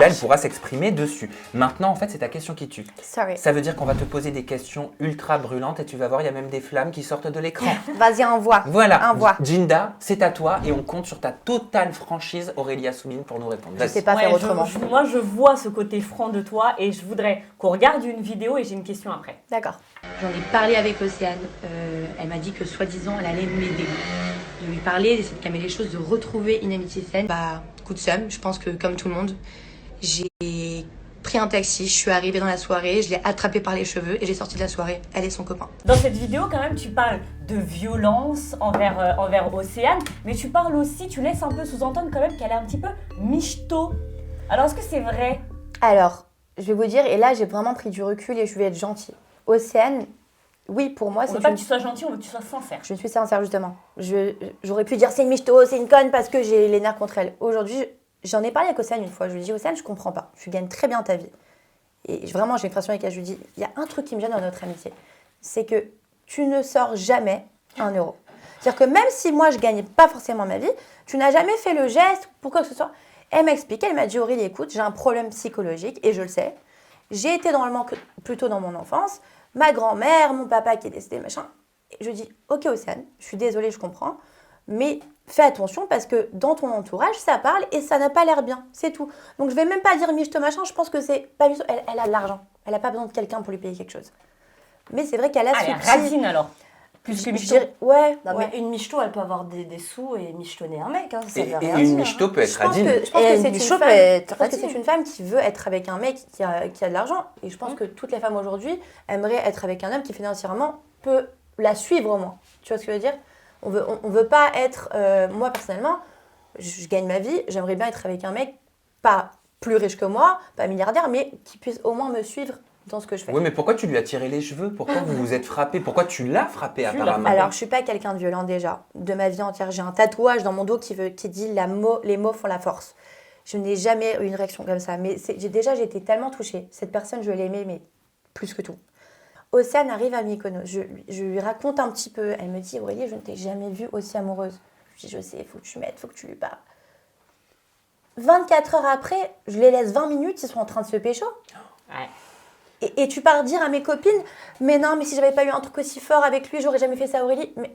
Elle pourra s'exprimer dessus. Maintenant, en fait, c'est ta question qui tue. Sorry. Ça veut dire qu'on va te poser des questions ultra brûlantes et tu vas voir, il y a même des flammes qui sortent de l'écran. Vas-y, envoie. Voilà. Envoie. Jinda, c'est à toi et on compte sur ta totale franchise, Aurélie Assouline, pour nous répondre. Je sais pas faire autrement. Moi, je vois ce côté franc de toi et je voudrais qu'on regarde une vidéo et j'ai une question après. D'accord. J'en ai parlé avec Océane. Elle m'a dit que soi-disant, elle allait m'aider. De lui parler, d'essayer de calmer les choses, de retrouver une amitié saine. Bah, coup de seum, je pense que comme tout le monde, j'ai pris un taxi, je suis arrivée dans la soirée, je l'ai attrapée par les cheveux et j'ai sorti de la soirée, elle et son copain. Dans cette vidéo, quand même, tu parles de violence envers Océane, mais tu parles aussi, tu laisses un peu sous-entendre quand même qu'elle est un petit peu michto. Alors, est-ce que c'est vrai? Alors, je vais vous dire, et là j'ai vraiment pris du recul et je vais être gentille. Océane, oui, pour moi, On c'est veut pas que tu sois gentil, on veut que tu sois sincère. Je suis sincère, justement. J'aurais pu dire c'est une michto, c'est une conne parce que j'ai les nerfs contre elle. Aujourd'hui, j'en ai parlé avec Océane une fois. Je lui ai dit, Océane, je comprends pas. Tu gagnes très bien ta vie. Et vraiment, j'ai une frustration avec elle. Je lui ai dit, il y a un truc qui me gêne dans notre amitié. C'est que tu ne sors jamais 1 euro. C'est-à-dire que même si moi, je gagne pas forcément ma vie, tu n'as jamais fait le geste pour quoi que ce soit. Elle m'a expliqué, elle m'a dit, Aurélie, écoute, j'ai un problème psychologique et je le sais. J'ai été dans le manque plutôt dans mon enfance. Ma grand-mère, mon papa qui est décédé, machin. Et je dis, ok Océane, je suis désolée, je comprends, mais fais attention parce que dans ton entourage, ça parle et ça n'a pas l'air bien, c'est tout. Donc je vais même pas dire michto machin, je pense que c'est pas michto, elle a de l'argent, elle n'a pas besoin de quelqu'un pour lui payer quelque chose. Mais c'est vrai qu'elle a Ah, ce elle petit... ratine alors. Plus que michto. Ouais, Non, ouais. mais une michto, elle peut avoir des sous et michtonner un mec. Hein, ça Et veut rien une dire, michto peut être Je pense radine. que Et c'est une une michto femme, peut être je pense que radine. c'est une femme qui veut être avec un mec qui a de l'argent. Et je pense que toutes les femmes aujourd'hui aimeraient être avec un homme qui financièrement peut la suivre au moins. Tu vois ce que je veux dire? On veut pas être... moi, personnellement, je gagne ma vie. J'aimerais bien être avec un mec pas plus riche que moi, pas milliardaire, mais qui puisse au moins me suivre dans ce que je fais. Oui, mais pourquoi tu lui as tiré les cheveux? Pourquoi vous vous êtes frappé? Pourquoi tu l'as frappé apparemment? Alors, je suis pas quelqu'un de violent déjà, de ma vie entière. J'ai un tatouage dans mon dos qui dit les mots font la force. Je n'ai jamais eu une réaction comme ça. Mais j'ai été tellement touchée. Cette personne, je l'aimais, mais plus que tout. Océane arrive à Mykonos. Je lui raconte un petit peu. Elle me dit, Aurélie, je ne t'ai jamais vue aussi amoureuse. Je dis, je sais, il faut que tu m'aides, il faut que tu lui parles. 24 heures après, je les laisse 20 minutes, ils sont en train de se pécho. Ouais. Et tu pars dire à mes copines, mais non, mais si j'avais pas eu un truc aussi fort avec lui, j'aurais jamais fait ça à Aurélie. Mais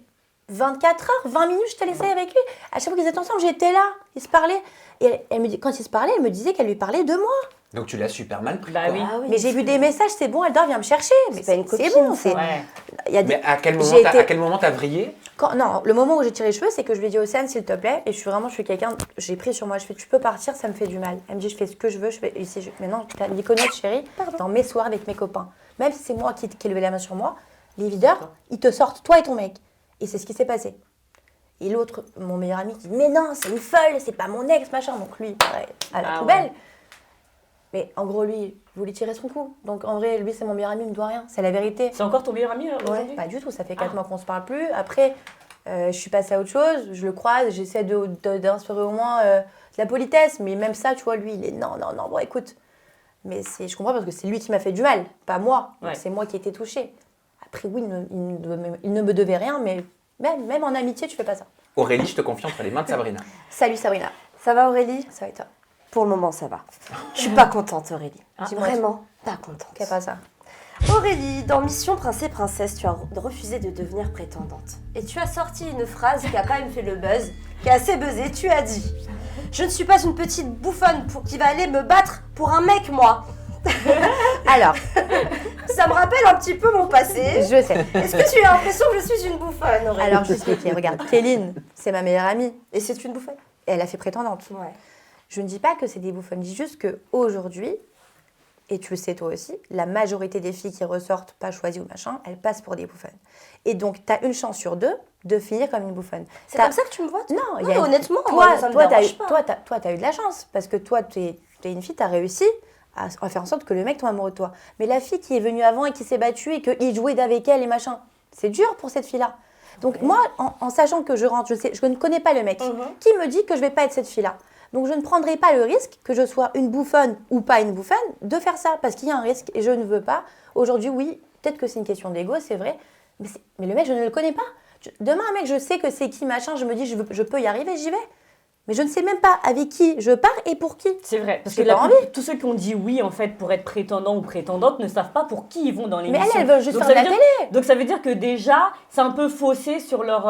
24 heures, 20 minutes, je t'ai laissé avec lui. À chaque fois qu'ils étaient ensemble, j'étais là, ils se parlaient. Et elle me dit, quand ils se parlaient, elle me disait qu'elle lui parlait de moi. Donc tu l'as super mal pris. Bah quoi. oui. Ah oui, Mais j'ai vu des messages, c'est bon, Eldor, viens me chercher. Mais pas une copine, bon, ça. Ouais. Il y a des... Mais à quel moment t'as vrillé? Non, le moment où j'ai tiré les cheveux, c'est que je lui ai dit, Océane, s'il te plaît, et je suis quelqu'un, j'ai pris sur moi, je fais, tu peux partir, ça me fait du mal. Elle me dit, je fais ce que je veux, maintenant, tu as Mykonos, chérie, dans mes soirs avec mes copains. Même si c'est moi qui ai levé la main sur moi, les videurs, ils te sortent, toi et ton mec. Et c'est ce qui s'est passé. Et l'autre, mon meilleur ami, qui dit, mais non, c'est une folle, c'est pas mon ex, machin. Donc lui, pareil, à la poubelle. Ouais. Mais en gros, lui, il voulait tirer son coup. Donc en vrai, lui, c'est mon meilleur ami, il me doit rien. C'est la vérité. C'est encore ton meilleur ami Ouais, aujourd'hui? pas du tout, ça fait 4 mois qu'on se parle plus. Après, je suis passée à autre chose, je le croise, j'essaie d'inspirer au moins de la politesse. Mais même ça, tu vois, lui, il est non, bon, écoute. Mais je comprends parce que c'est lui qui m'a fait du mal, pas moi. Donc, Ouais. c'est moi qui ai été touchée. Après, oui, il ne me devait rien, mais même en amitié, tu fais pas ça. Aurélie, je te confie entre les mains de Sabrina. Salut Sabrina, Ça va Aurélie? ça va et toi? Pour le moment, ça va. Je suis pas contente Aurélie. Dis-moi. Vraiment pas contente. Qu'est-ce pas ça? Aurélie, dans Mission Prince et Princesse, tu as refusé de devenir prétendante. Et tu as sorti une phrase qui a quand même fait le buzz, qui a assez buzzé. Tu as dit « Je ne suis pas une petite bouffonne qui va aller me battre pour un mec, moi !» Alors, Ça me rappelle un petit peu mon passé. je sais. Est-ce que tu as l'impression que je suis une bouffonne, Aurélie? Alors, je sais qui. Regarde, Kéline, c'est ma meilleure amie. Et c'est une bouffonne? Et elle a fait prétendante. Ouais. Je ne dis pas que c'est des bouffonnes, je dis juste qu'aujourd'hui, et tu le sais toi aussi, la majorité des filles qui ressortent pas choisies ou machin, elles passent pour des bouffonnes. Et donc, tu as une chance sur 2 de finir comme une bouffonne. C'est comme ça que tu me vois, toi? Non, Ouais, honnêtement, toi, moi, ça me dérange pas. t'as eu de la chance, parce que toi, tu es une fille, tu as réussi à faire en sorte que le mec tombe amoureux de toi. Mais la fille qui est venue avant et qui s'est battue et qu'il jouait avec elle et machin, c'est dur pour cette fille-là. Donc moi, en sachant que je rentre, je ne connais pas le mec, qui me dit que je vais pas être cette fille-là? Donc je ne prendrai pas le risque, que je sois une bouffonne ou pas une bouffonne, de faire ça, parce qu'il y a un risque et je ne veux pas. Aujourd'hui, oui, peut-être que c'est une question d'ego, c'est vrai, mais le mec, je ne le connais pas. Demain, un mec, je sais que c'est qui, machin, je me dis, je peux y arriver, j'y vais. Mais je ne sais même pas avec qui je pars et pour qui. C'est vrai, parce J'ai que pas envie. tous ceux qui ont dit oui, en fait, pour être prétendant ou prétendante, ne savent pas pour qui ils vont dans Mais l'émission. elles veulent juste Donc, faire de ça la veut télé. dire- Donc ça veut dire que déjà, c'est un peu faussé sur leur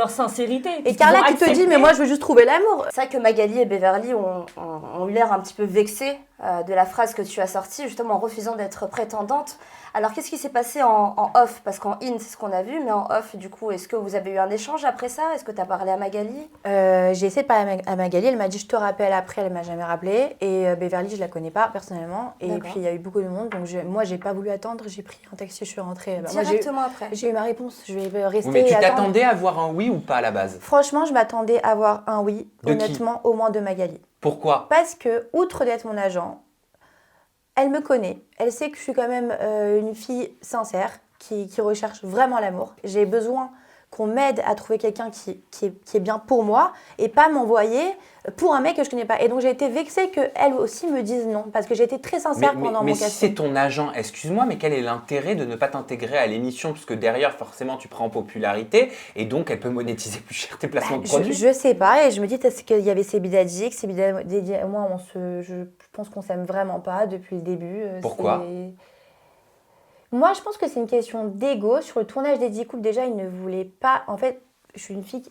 sincérité. Et Parce Carla qu'ils qui ont te dit, accepté- mais moi je veux juste trouver l'amour. C'est vrai que Magali et Beverly ont eu l'air un petit peu vexés de la phrase que tu as sortie, justement en refusant d'être prétendante. Alors qu'est-ce qui s'est passé en off? Parce qu'en in, c'est ce qu'on a vu, mais en off, du coup, est-ce que vous avez eu un échange après ça? Est-ce que tu as parlé à Magali? J'ai essayé de parler à Magali, elle m'a dit je te rappelle après, elle m'a jamais rappelé. Et Beverly, je la connais pas personnellement. Et D'accord. puis il y a eu beaucoup de monde, donc moi j'ai pas voulu attendre, j'ai pris un taxi, je suis rentrée. Moi, Directement après. j'ai eu ma réponse, je vais rester. Oui, mais tu et attendre. t'attendais à avoir un oui ou pas à la base? Franchement, je m'attendais à avoir un oui, De qui? honnêtement, au moins de Magali. Pourquoi? Parce que, outre d'être mon agent, elle me connaît. Elle sait que je suis quand même une fille sincère, qui recherche vraiment l'amour. J'ai besoin qu'on m'aide à trouver quelqu'un qui est bien pour moi et pas m'envoyer pour un mec que je connais pas. Et donc j'ai été vexée qu'elle aussi me dise non, parce que j'ai été très sincère pendant mais mon si casting. c'est ton agent, excuse-moi, mais quel est l'intérêt de ne pas t'intégrer à l'émission? Parce que derrière, forcément, tu prends en popularité et donc elle peut monétiser plus cher tes placements de produits. Je sais pas, et je me dis est-ce qu'il y avait Sebi Dadji, que Sebi Dadji et moi, je pense qu'on s'aime vraiment pas depuis le début. Pourquoi? Moi, je pense que c'est une question d'ego. Sur le tournage des 10 couples, déjà, il ne voulait pas... En fait, je suis une fille,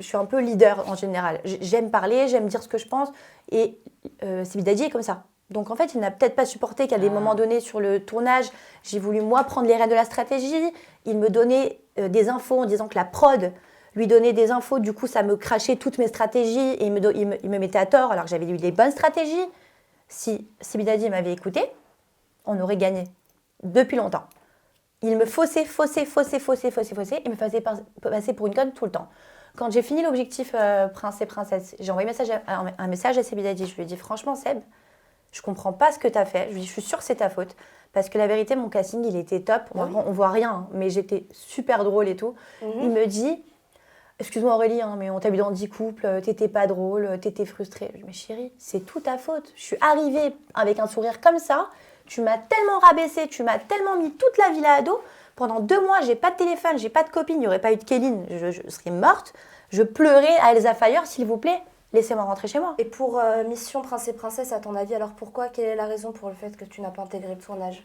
je suis un peu leader en général. J'aime parler, j'aime dire ce que je pense, et Sebi Dadji est comme ça. Donc en fait, il n'a peut-être pas supporté qu'à des moments donnés sur le tournage, j'ai voulu moi prendre les rênes de la stratégie. Il me donnait des infos en disant que la prod lui donnait des infos. Du coup, ça me crachait toutes mes stratégies et il me mettait à tort alors que j'avais eu des bonnes stratégies. Si Sebi Dadji m'avait écouté, on aurait gagné depuis longtemps. Il me faussait. Il me faisait passer pour une conne tout le temps. Quand j'ai fini l'objectif Prince et Princesse, j'ai envoyé un message à Sebi Dadji. Je lui ai dit franchement Seb, je comprends pas ce que tu as fait. Je lui ai dit, je suis sûre que c'est ta faute. Parce que la vérité, mon casting, il était top. On voit rien, hein, mais j'étais super drôle et tout. Il me dit, excuse-moi Aurélie, hein, mais on t'a vu dans 10 couples, t'étais pas drôle, t'étais frustrée. Je lui ai dit, mais chérie, c'est tout ta faute. Je suis arrivée avec un sourire comme ça. Tu m'as tellement rabaissée, tu m'as tellement mis toute la vie à dos. Pendant 2 mois, j'ai pas de téléphone, j'ai pas de copine, il n'y aurait pas eu de Kéline, je serais morte. Je pleurais à Elsa Fire, s'il vous plaît. Laissez-moi rentrer chez moi. Et pour Mission Prince et Princesse, à ton avis, alors pourquoi? Quelle est la raison pour le fait que tu n'as pas intégré le tournage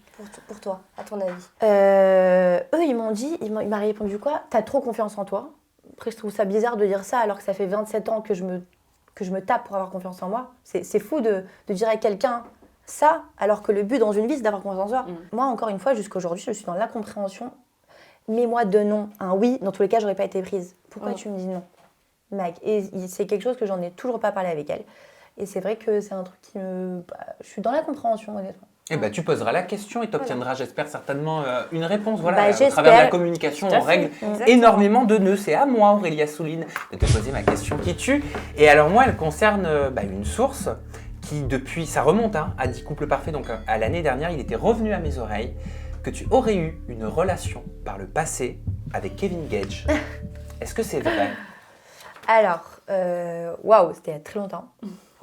pour toi, à ton avis? Eux, ils m'ont dit, il m'a répondu quoi? T'as trop confiance en toi. Après, je trouve ça bizarre de dire ça alors que ça fait 27 ans que je me tape pour avoir confiance en moi. C'est fou de dire à quelqu'un ça alors que le but dans une vie, c'est d'avoir confiance en soi. Moi, encore une fois, jusqu'aujourd'hui, je suis dans l'incompréhension. Mets-moi de non, un oui, dans tous les cas, j'aurais pas été prise. Pourquoi tu me dis non? Mag. Et c'est quelque chose que j'en ai toujours pas parlé avec elle. Et c'est vrai que c'est un truc qui me... je suis dans la compréhension, honnêtement. Eh ben, tu poseras la question et tu obtiendras, j'espère, certainement une réponse. Voilà, Bah, à travers la communication, on règle énormément de nœuds. C'est à moi, Aurélie Assouline, de te poser ma question qui tue. Et alors moi, elle concerne une source qui, depuis, ça remonte à 10 couples parfaits. Donc à l'année dernière, il était revenu à mes oreilles que tu aurais eu une relation par le passé avec Kevin Gage. Est-ce que c'est vrai? Alors, waouh, c'était il y a très longtemps.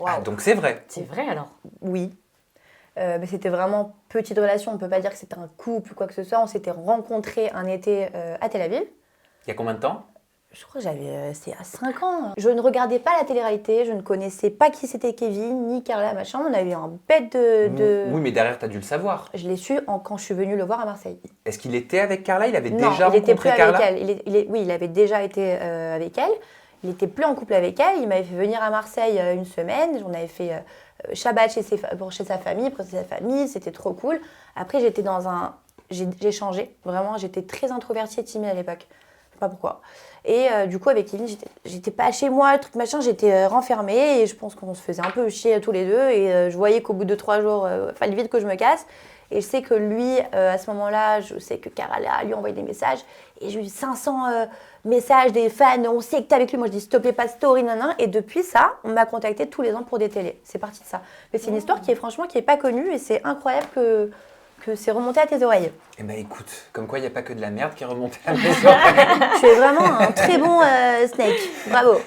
Ah, donc c'est vrai. C'est vrai alors. Oui. Mais c'était vraiment petite relation. On ne peut pas dire que c'était un couple ou quoi que ce soit. On s'était rencontrés un été à Tel Aviv. Il y a combien de temps? Je crois que c'était à 5 ans. Je ne regardais pas la télé-réalité. Je ne connaissais pas qui c'était Kevin, ni Carla, machin. On a eu un bête de... Oui, mais derrière, tu as dû le savoir. Je l'ai su quand je suis venue le voir à Marseille. Est-ce qu'il était avec Carla? Il avait Non, déjà il était rencontré plus Carla? avec elle. Oui, il avait déjà été avec elle. Il n'était plus en couple avec elle. Il m'avait fait venir à Marseille une semaine. On avait fait Shabbat chez sa famille, après sa famille. C'était trop cool. Après, j'ai changé. Vraiment, j'étais très introvertie et timide à l'époque. Je sais pas pourquoi. Et du coup, avec Kevin, j'étais pas chez moi, le truc machin. J'étais renfermée et je pense qu'on se faisait un peu chier tous les deux. Et je voyais qu'au bout de 3 jours, il fallait vite que je me casse. Et je sais que lui, à ce moment-là, je sais que Carla lui envoyé des messages. Et j'ai eu 500 messages des fans. On sait que t'es avec lui. Moi, je dis s'il te plaît, pas de story, nanan. Et depuis ça, on m'a contacté tous les ans pour des télés. C'est parti de ça. Mais c'est une histoire qui est pas connue. Et c'est incroyable que c'est remonté à tes oreilles. Eh ben écoute, comme quoi il n'y a pas que de la merde qui est remontée à mes oreilles. Tu es vraiment un très bon Snake. Bravo.